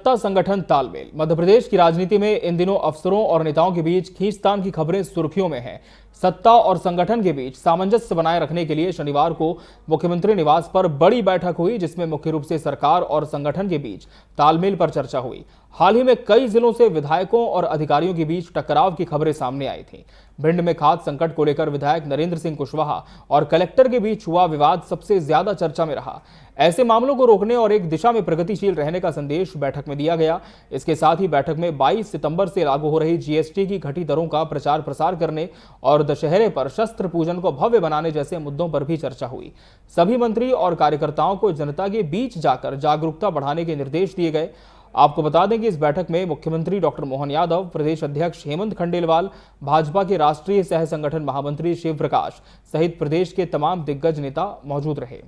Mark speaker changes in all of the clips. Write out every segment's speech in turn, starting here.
Speaker 1: सत्ता संगठन तालमेल। मध्य प्रदेश की राजनीति में इन दिनों अफसरों और नेताओं के बीच खींचतान की खबरें सुर्खियों में हैं। सत्ता और संगठन के बीच सामंजस्य बनाए रखने के लिए शनिवार को मुख्यमंत्री निवास पर बड़ी बैठक हुई, जिसमें मुख्य रूप से सरकार और संगठन के बीच तालमेल पर चर्चा हुई। हाल ही में कई जिलों से विधायकों और अधिकारियों के बीच टकराव की खबरें सामने आई थीं। भिंड में खाद्य संकट को लेकर विधायक नरेंद्र सिंह कुशवाहा और कलेक्टर के बीच हुआ विवाद सबसे ज्यादा चर्चा में रहा। ऐसे मामलों को रोकने और एक दिशा में प्रगतिशील रहने का संदेश बैठक में दिया गया। इसके साथ ही बैठक में 22 सितंबर से लागू हो रही जीएसटी की घटी दरों का प्रचार प्रसार करने और दशहरे पर शस्त्र पूजन को भव्य बनाने जैसे मुद्दों पर भी चर्चा हुई। सभी मंत्री और कार्यकर्ताओं को जनता के बीच जाकर जागरूकता बढ़ाने के निर्देश दिए गए। आपको बता दें कि इस बैठक में मुख्यमंत्री डॉक्टर मोहन यादव, प्रदेश अध्यक्ष हेमंत खंडेलवाल, भाजपा के राष्ट्रीय सह संगठन महामंत्री शिव प्रकाश सहित प्रदेश के तमाम दिग्गज नेता मौजूद रहे।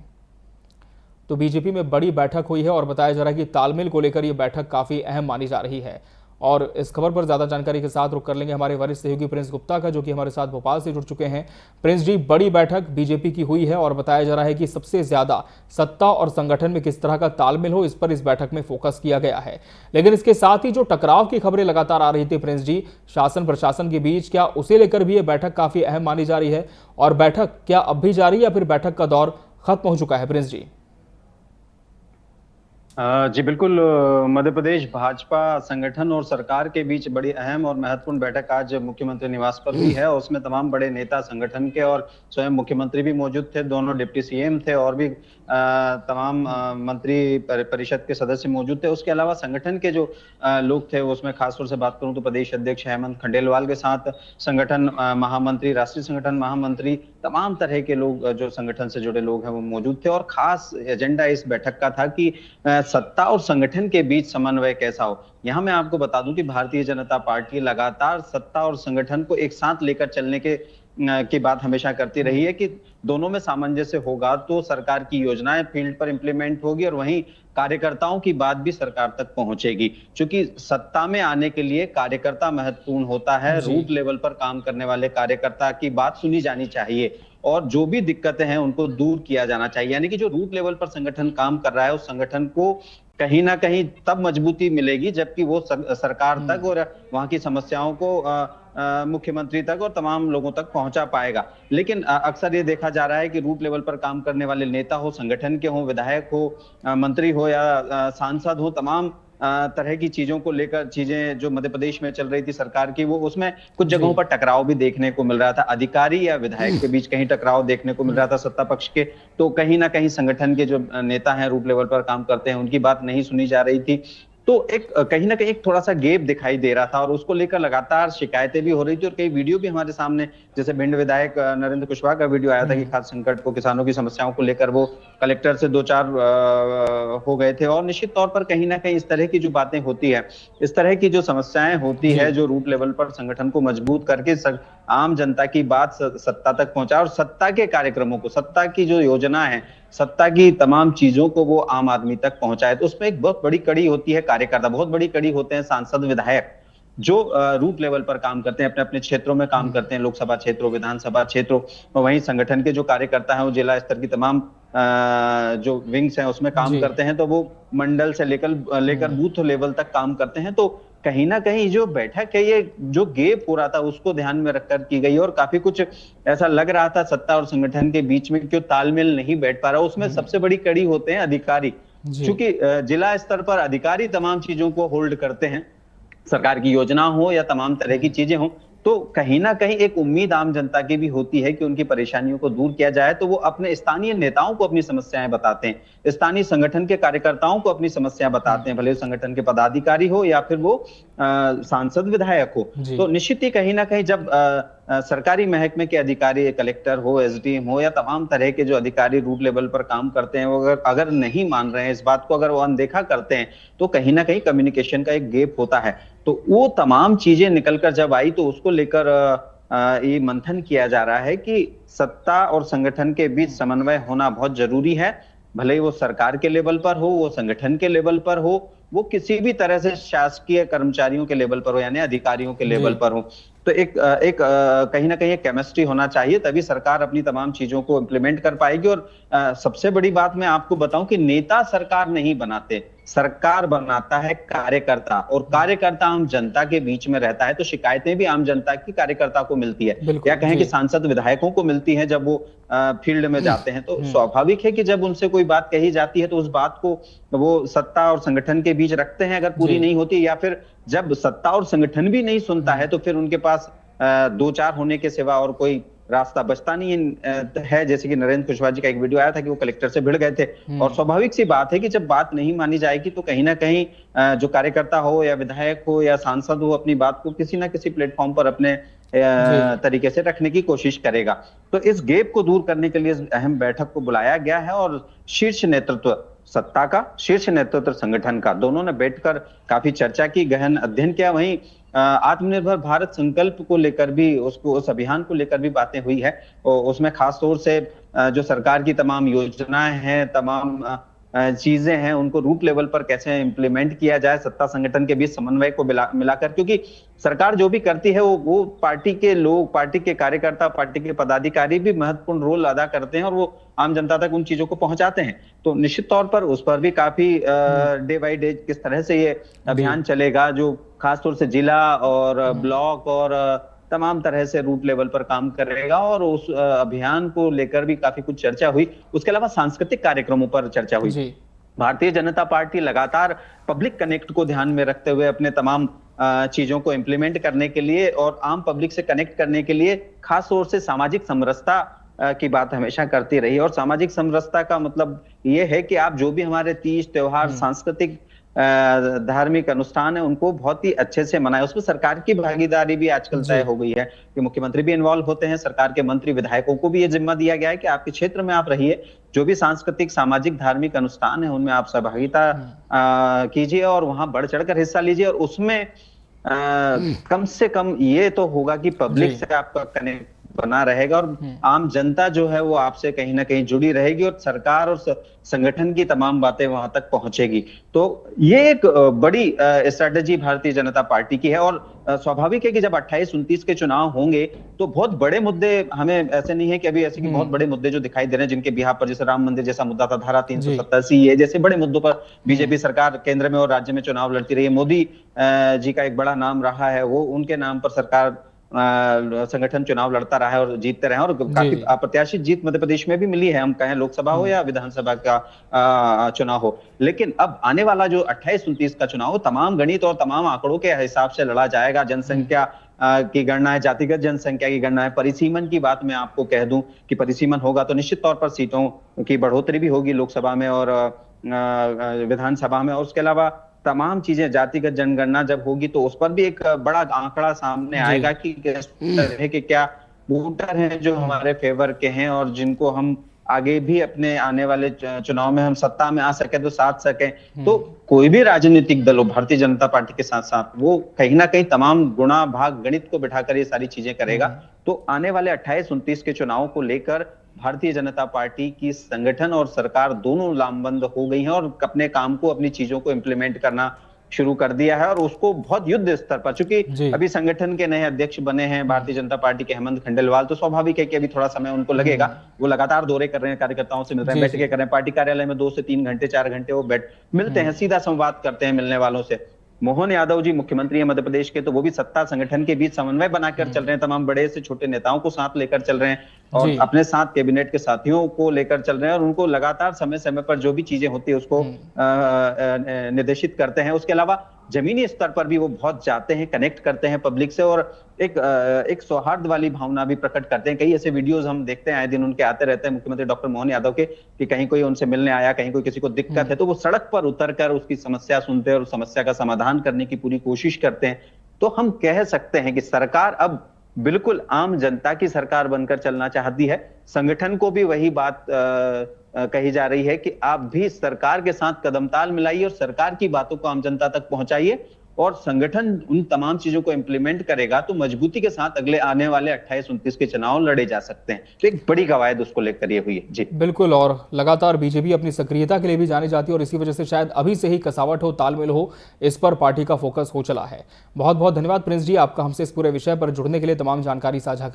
Speaker 1: तो बीजेपी में बड़ी बैठक हुई है और बताया जा रहा है कि तालमेल को लेकर यह बैठक काफी अहम मानी जा रही है। और इस खबर पर ज्यादा जानकारी के साथ रुख कर लेंगे हमारे वरिष्ठ सहयोगी प्रिंस गुप्ता का, जो कि हमारे साथ भोपाल से जुड़ चुके हैं। प्रिंस जी, बड़ी बैठक बीजेपी की हुई है और बताया जा रहा है कि सबसे ज्यादा सत्ता और संगठन में किस तरह का तालमेल हो, इस पर इस बैठक में फोकस किया गया है। लेकिन इसके साथ ही जो टकराव की खबरें लगातार आ रही थी प्रिंस जी, शासन प्रशासन के बीच, क्या उसे लेकर भी यह बैठक काफी अहम मानी जा रही है? और बैठक क्या अब भी जारी या फिर बैठक का दौर खत्म हो चुका है प्रिंस जी?
Speaker 2: जी बिल्कुल। मध्य प्रदेश भाजपा संगठन और सरकार के बीच बड़ी अहम और महत्वपूर्ण बैठक आज मुख्यमंत्री निवास पर हुई है। उसमें तमाम बड़े नेता संगठन के और स्वयं मुख्यमंत्री भी मौजूद थे, दोनों डिप्टी सीएम थे और भी तमाम मंत्री परिषद के सदस्य मौजूद थे। उसके अलावा संगठन के जो लोग थे, उसमें खासतौर से बात करूं तो प्रदेश अध्यक्ष हेमंत खंडेलवाल के साथ संगठन महामंत्री, राष्ट्रीय संगठन महामंत्री, तमाम तरह के लोग जो संगठन से जुड़े लोग हैं वो मौजूद थे। और खास एजेंडा इस बैठक का था कि सत्ता और संगठन के बीच समन्वय कैसा हो। यहां मैं आपको बता दूं कि भारतीय जनता पार्टी लगातार सत्ता और संगठन को एक साथ लेकर चलने की बात हमेशा करती रही है कि दोनों में सामंजस्य होगा तो सरकार की योजनाएं फील्ड पर इंप्लीमेंट होगी और वहीं कार्यकर्ताओं की बात भी सरकार तक पहुंचेगी। क्योंकि सत्ता में आने के लिए कार्यकर्ता महत्वपूर्ण होता है। रूट लेवल पर काम करने वाले कार्यकर्ता की बात सुनी जानी चाहिए और जो भी दिक्कतें हैं उनको दूर किया जाना चाहिए। यानी कि जो रूट लेवल पर संगठन काम कर रहा है उस संगठन को कहीं ना कहीं तब मजबूती मिलेगी जबकि वो सरकार तक और वहां की समस्याओं को मुख्यमंत्री तक और तमाम लोगों तक पहुंचा पाएगा। लेकिन अक्सर ये देखा जा रहा है कि रूट लेवल पर काम करने वाले नेता हो, संगठन के हो, विधायक हो, मंत्री हो या सांसद हो, तमाम तरह की चीजों को लेकर चीजें जो मध्य प्रदेश में चल रही थी सरकार की, वो उसमें कुछ जगहों पर टकराव भी देखने को मिल रहा था। अधिकारी या विधायक के बीच कहीं टकराव देखने को मिल रहा था सत्ता पक्ष के, तो कहीं ना कहीं संगठन के जो नेता हैं, रूट लेवल पर काम करते हैं, उनकी बात नहीं सुनी जा रही थी। तो एक कहीं ना कहीं एक थोड़ा सा गैप दिखाई दे रहा था और उसको लेकर लगातार शिकायतें भी हो रही थी और कई वीडियो भी हमारे सामने, जैसे भिंड विधायक नरेंद्र कुशवाहा का वीडियो आया था कि खाद्य संकट को, किसानों की समस्याओं को लेकर वो कलेक्टर से 2-4 हो गए थे। और निश्चित तौर पर कहीं ना कहीं इस तरह की जो बातें होती है, इस तरह की जो समस्याएं होती है, जो रूट लेवल पर संगठन को मजबूत करके आम जनता की बात सत्ता तक पहुंचा और सत्ता के कार्यक्रमों को, सत्ता की जो योजना है, सत्ता की तमाम चीजों को वो आम आदमी तक पहुंचाए। तो उसमें एक बहुत बड़ी कड़ी होती है कार्यकर्ता, बहुत बड़ी कड़ी होते हैं सांसद, विधायक, जो रूट लेवल पर काम करते हैं, अपने अपने क्षेत्रों में काम करते हैं, लोकसभा क्षेत्रों, विधानसभा क्षेत्रों। और वहीं संगठन के जो कार्यकर्ता हैं वो जिला स्तर की तमाम जो विंग्स हैं उसमें काम करते हैं, तो वो मंडल से लेकर बूथ लेवल तक काम करते हैं। तो कहीं ना कहीं जो बैठक है, ये जो गैप हो रहा था उसको ध्यान में रखकर की गई और काफी कुछ ऐसा लग रहा था सत्ता और संगठन के बीच में क्यों तालमेल नहीं बैठ पा रहा। उसमें सबसे बड़ी कड़ी होते हैं अधिकारी, क्योंकि जिला स्तर पर अधिकारी तमाम चीजों को होल्ड करते हैं, सरकार की योजना हो या तमाम तरह की चीजें हो। तो कहीं ना कहीं एक उम्मीद आम जनता की भी होती है कि उनकी परेशानियों को दूर किया जाए, तो वो अपने स्थानीय नेताओं को अपनी समस्याएं बताते हैं, स्थानीय संगठन के कार्यकर्ताओं को अपनी समस्या बताते हैं, भले संगठन के पदाधिकारी हो या फिर वो सांसद, विधायक हो। तो निश्चित ही कहीं ना कहीं जब सरकारी महकमे के अधिकारी, कलेक्टर हो, एसडीएम हो या तमाम तरह के जो अधिकारी रूट लेवल पर काम करते हैं, वो अगर नहीं मान रहे हैं इस बात को, अगर वो अनदेखा करते हैं, तो कहीं ना कहीं कम्युनिकेशन का एक गैप होता है। तो वो तमाम चीजें निकलकर जब आई तो उसको लेकर ये मंथन किया जा रहा है कि सत्ता और संगठन के बीच समन्वय होना बहुत जरूरी है। भले ही वो सरकार के लेवल पर हो, वो संगठन के लेवल पर हो, वो किसी भी तरह से शासकीय कर्मचारियों के लेवल पर हो, यानी अधिकारियों के लेवल पर हो। तो एक कहीं ना कहीं एक केमिस्ट्री होना चाहिए, तभी सरकार अपनी तमाम चीजों को इंप्लीमेंट कर पाएगी। और सबसे बड़ी बात मैं आपको बताऊं कि नेता सरकार नहीं बनाते, सरकार बनाता है कार्यकर्ता, और कार्यकर्ता आम जनता के बीच में रहता है, तो शिकायतें भी आम जनता की कार्यकर्ता को मिलती है,
Speaker 1: बिल्कुल,
Speaker 2: या कहें कि
Speaker 1: जी।
Speaker 2: सांसद विधायकों को मिलती है जब वो फील्ड में जाते हैं। तो स्वाभाविक है कि जब उनसे कोई बात कही जाती है तो उस बात को वो सत्ता और संगठन के बीच रखते हैं, अगर पूरी
Speaker 1: जी।
Speaker 2: नहीं होती, या फिर जब सत्ता और संगठन भी नहीं सुनता है तो फिर उनके पास दो चार होने के सिवा और कोई रास्ता बचता नहीं है। जैसे कि नरेंद्र कुशवाहा जी का एक वीडियो आया था कि वो कलेक्टर से भिड़ गए थे, और स्वाभाविक सी बात है कि जब बात नहीं मानी जाएगी तो कहीं ना कहीं जो कार्यकर्ता हो या विधायक हो या सांसद हो, अपनी बात को किसी ना किसी प्लेटफॉर्म पर अपने
Speaker 1: जी।
Speaker 2: तरीके से रखने की कोशिश करेगा। तो इस गैप को दूर करने के लिए इस अहम बैठक को बुलाया गया है, और शीर्ष नेतृत्व सत्ता का, शीर्ष नेतृत्व संगठन का, दोनों ने बैठकर काफी चर्चा की, गहन अध्ययन किया। वहीं आत्मनिर्भर भारत संकल्प को लेकर भी, उस अभियान को लेकर भी बातें हुई है, और उसमें खास तौर से जो सरकार की तमाम योजनाएं हैं, तमाम चीजें हैं, उनको रूट लेवल पर कैसे इंप्लीमेंट किया जाए, सत्ता संगठन के बीच समन्वय को मिलाकर, क्योंकि सरकार जो भी करती है वो पार्टी के लोग, पार्टी के कार्यकर्ता, पार्टी के पदाधिकारी भी महत्वपूर्ण रोल अदा करते हैं, और वो आम जनता तक उन चीजों को पहुंचाते हैं। तो निश्चित तौर पर उस पर भी काफी डे बाई डे किस तरह से ये अभियान चलेगा, जो खासतौर से जिला और ब्लॉक और तमाम तरह से रूट लेवल पर काम करेगा, और उस अभियान को लेकर भी काफी कुछ चर्चा हुई। उसके अलावा सांस्कृतिक कार्यक्रमों पर चर्चा हुई।
Speaker 1: जी।
Speaker 2: भारतीय जनता पार्टी लगातार पब्लिक कनेक्ट को ध्यान में रखते हुए अपने तमाम चीजों को इंप्लीमेंट करने के लिए और आम पब्लिक से कनेक्ट करने के लिए खास तौर से सामाजिक समरसता की बात हमेशा करती रही। और सामाजिक समरसता का मतलब ये है कि आप जो भी हमारे तीज त्योहार, सांस्कृतिक धार्मिक अनुष्ठान है, उनको बहुत ही अच्छे से मनाए। उसमें सरकार की भागीदारी भी आजकल तय हो गई है कि मुख्यमंत्री भी इन्वॉल्व होते हैं, सरकार के मंत्री विधायकों को भी ये जिम्मा दिया गया है कि आपके क्षेत्र में आप रहिए, जो भी सांस्कृतिक सामाजिक धार्मिक अनुष्ठान है उनमें आप सहभागिता कीजिए और वहां बढ़ चढ़कर हिस्सा लीजिए। और उसमें कम से कम ये तो होगा कि पब्लिक से आपका कनेक्ट बना रहेगा, और आम जनता जो है वो आपसे कहीं ना कहीं जुड़ी रहेगी, और सरकार और संगठन की तमाम बातें वहां तक पहुंचेगी। तो ये एक बड़ी स्ट्रैटेजी भारतीय जनता पार्टी की है। और स्वाभाविक है कि जब 28-29 के चुनाव होंगे तो बहुत बड़े मुद्दे, हमें ऐसे नहीं है कि अभी ऐसे कि बहुत बड़े मुद्दे जो दिखाई दे रहे हैं जिनके बिहार पर, जैसे राम मंदिर जैसा मुद्दा था, धारा 370 सीए जैसे बड़े मुद्दों पर बीजेपी सरकार केंद्र में और राज्य में चुनाव लड़ती रही है। मोदी जी का एक बड़ा नाम रहा है, वो उनके नाम पर सरकार संगठन चुनाव लड़ता रहा है और जीतते रहे, और काफी अप्रत्याशित जीत मध्य प्रदेश में भी मिली है, हम कहें लोकसभा हो या विधानसभा का चुनाव हो। लेकिन अब आने वाला जो 28-29 का चुनाव हो, तमाम गणित और तमाम आंकड़ों के हिसाब से लड़ा जाएगा। जनसंख्या की गणना है, जातिगत जनसंख्या की गणना है, परिसीमन की बात मैं आपको कह दूं कि परिसीमन होगा तो निश्चित तौर पर सीटों की बढ़ोतरी भी होगी लोकसभा में और विधानसभा में। और उसके अलावा तमाम चीजें, जातिगत जनगणना जब होगी तो उस पर भी एक बड़ा आंकड़ा सामने आएगा कि किस तरह के क्या वोटर हैं जो हमारे फेवर के हैं, और जिनको हम आगे भी अपने आने वाले चुनाव में हम सत्ता में आ सके तो साथ सके। तो कोई भी राजनीतिक दल हो भारतीय जनता पार्टी के साथ साथ, वो कहीं ना कहीं तमाम गुणा भाग गणित को बिठाकर ये सारी चीजें करेगा। तो आने वाले 28-29 के चुनाव को लेकर भारतीय जनता पार्टी की संगठन और सरकार दोनों लामबंद हो गई हैं और अपने काम को, अपनी चीजों को इंप्लीमेंट करना शुरू कर दिया है। और उसको बहुत युद्ध स्तर पर, चूंकि अभी संगठन के नए अध्यक्ष बने हैं भारतीय जनता पार्टी के हेमंत खंडेलवाल, तो स्वाभाविक है कि अभी थोड़ा समय उनको लगेगा। वो लगातार दौरे कर रहे हैं, कार्यकर्ताओं से मिल रहे हैं, बैठकें कर रहे हैं, पार्टी कार्यालय में 2 से 3 घंटे 4 घंटे वो मिलते हैं, सीधा संवाद करते हैं मिलने वालों से। मोहन यादव जी मुख्यमंत्री है मध्य प्रदेश के, तो वो भी सत्ता संगठन के बीच समन्वय बनाकर चल रहे हैं, तमाम बड़े से छोटे नेताओं को साथ लेकर चल रहे हैं और अपने साथ कैबिनेट के साथियों को लेकर चल रहे हैं, और उनको लगातार समय समय पर जो भी चीजें होती है उसको निर्देशित करते हैं। उसके अलावा जमीनी स्तर पर भी वो बहुत जाते हैं, कनेक्ट करते हैं पब्लिक से, और एक सौहार्द वाली भावना भी प्रकट करते हैं। कई ऐसे वीडियोस हम देखते हैं, आए दिन उनके आते रहते हैं मुख्यमंत्री डॉक्टर मोहन यादव के, कि कहीं कोई उनसे मिलने आया, कहीं कोई किसी को दिक्कत है तो वो सड़क पर उतरकर उसकी समस्या सुनते हैं और समस्या का समाधान करने की पूरी कोशिश करते हैं। तो हम कह सकते हैं कि सरकार अब बिल्कुल आम जनता की सरकार बनकर चलना चाहती है। संगठन को भी वही बात कही जा रही है कि आप भी सरकार के साथ कदमताल मिलाइए और सरकार की बातों को आम जनता तक पहुंचाइए, और संगठन उन तमाम चीजों को इंप्लीमेंट करेगा तो मजबूती के साथ अगले आने वाले 28-29 के चुनाव लड़े जा सकते हैं। तो एक बड़ी कवायद उसको लेकर ये हुई है। जी
Speaker 1: बिल्कुल, और लगातार बीजेपी अपनी सक्रियता के लिए भी जानी जाती है और इसी वजह से शायद अभी से ही कसावट हो, तालमेल हो, इस पर पार्टी का फोकस हो चला है। बहुत बहुत धन्यवाद प्रिंस जी, आपका हमसे इस पूरे विषय पर जुड़ने के लिए, तमाम जानकारी साझा करने